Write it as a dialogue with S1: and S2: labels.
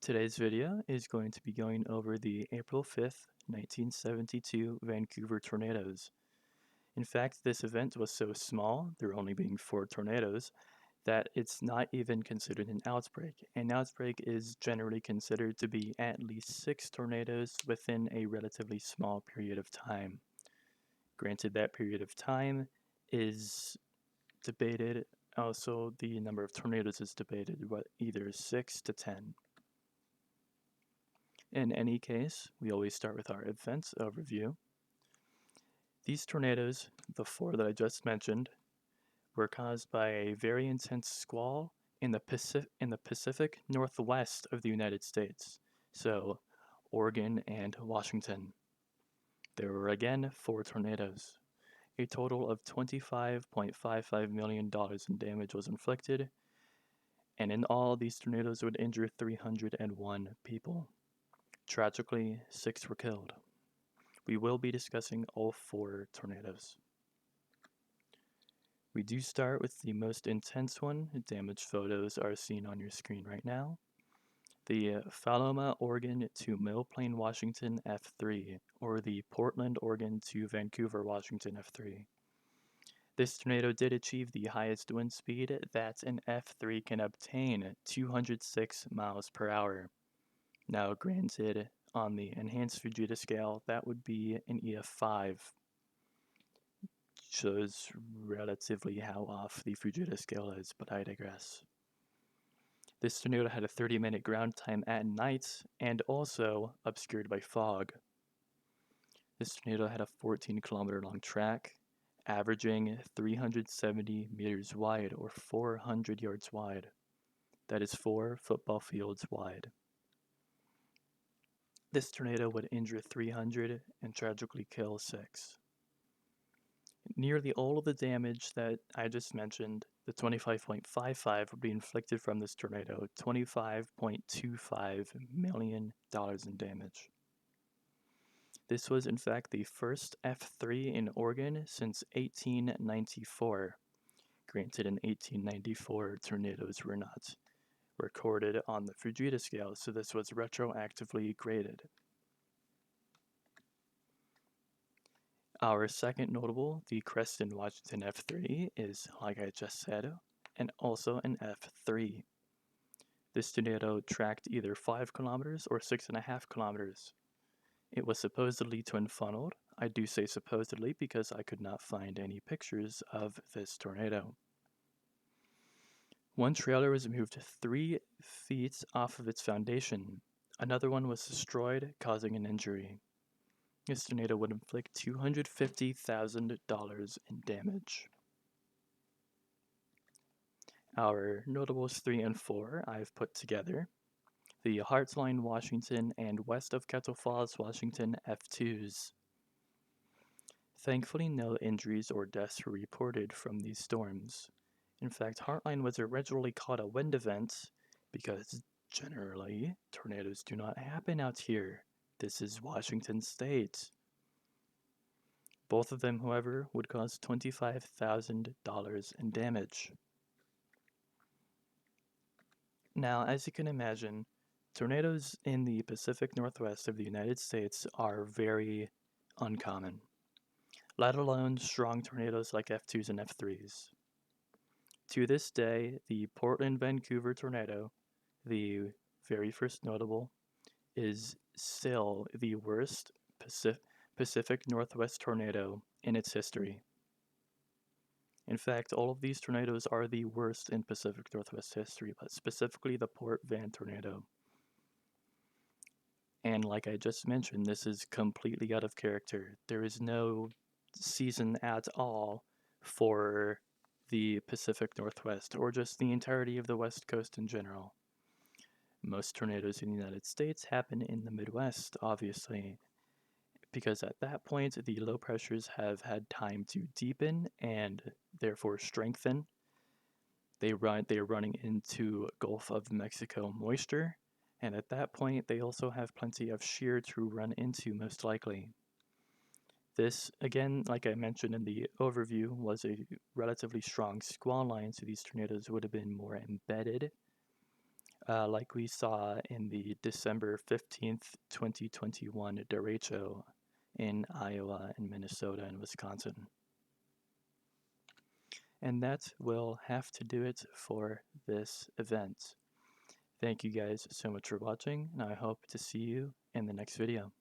S1: Today's video is going to be going over the April 5th, 1972 Vancouver tornadoes. In fact, this event was so small, there only being 4 tornadoes, that it's not even considered an outbreak. An outbreak is generally considered to be at least 6 tornadoes within a relatively small period of time. Granted, that period of time is debated. Also, the number of tornadoes is debated, either 6 to 10. In any case, we always start with our events overview. These tornadoes, the 4 that I just mentioned, were caused by a very intense squall in the Pacific Northwest of the United States, so Oregon and Washington. There were again 4 tornadoes. A total of $25.55 million in damage was inflicted, and in all, these tornadoes would injure 301 people. Tragically, 6 were killed. We will be discussing all 4 tornadoes. We do start with the most intense one. Damage photos are seen on your screen right now. The Paloma, Oregon to Mill Plain, Washington F3, or the Portland, Oregon to Vancouver, Washington F3. This tornado did achieve the highest wind speed that an F3 can obtain, 206 miles per hour. Now, granted, on the enhanced Fujita scale, that would be an EF5. Shows relatively how off the Fujita scale is, but I digress. This tornado had a 30-minute ground time at night and also obscured by fog. This tornado had a 14-kilometer long track, averaging 370 meters wide or 400 yards wide. That is 4 football fields wide. This tornado would injure 300 and tragically kill 6. Nearly all of the damage that I just mentioned, the 25.55, would be inflicted from this tornado, $25.25 million in damage. This was in fact the first F3 in Oregon since 1894. Granted, in 1894, tornadoes were not recorded on the Fujita scale, so this was retroactively graded. Our second notable, the Creston, Washington F3, is, like I just said, and also an F3. This tornado tracked either 5 kilometers or 6.5 kilometers. It was supposedly twin-funneled. I do say supposedly because I could not find any pictures of this tornado. One trailer was moved 3 feet off of its foundation. Another one was destroyed, causing an injury. This tornado would inflict $250,000 in damage. Our notables 3 and 4 I've put together. The Heartland, Washington, and west of Kettle Falls, Washington F2s. Thankfully, no injuries or deaths were reported from these storms. In fact, Heartland was originally called a wind event because generally tornadoes do not happen out here. This is Washington State. Both of them, however, would cause $25,000 in damage. Now, as you can imagine, tornadoes in the Pacific Northwest of the United States are very uncommon, let alone strong tornadoes like F2s and F3s. To this day, the Portland-Vancouver tornado, the very first notable, is still the worst Pacific Northwest tornado in its history. In fact, all of these tornadoes are the worst in Pacific Northwest history, but specifically the Port Van tornado. And like I just mentioned, this is completely out of character. There is no season at all for the Pacific Northwest, or just the entirety of the West Coast in general. Most tornadoes in the United States happen in the Midwest, obviously, because at that point the low pressures have had time to deepen and therefore strengthen. They are running into Gulf of Mexico moisture, and at that point they also have plenty of shear to run into, most likely. This, again, like I mentioned in the overview, was a relatively strong squall line, so these tornadoes would have been more embedded. like we saw in the December 15th, 2021 derecho in Iowa and Minnesota and Wisconsin. And that will have to do it for this event. Thank you guys so much for watching, and I hope to see you in the next video.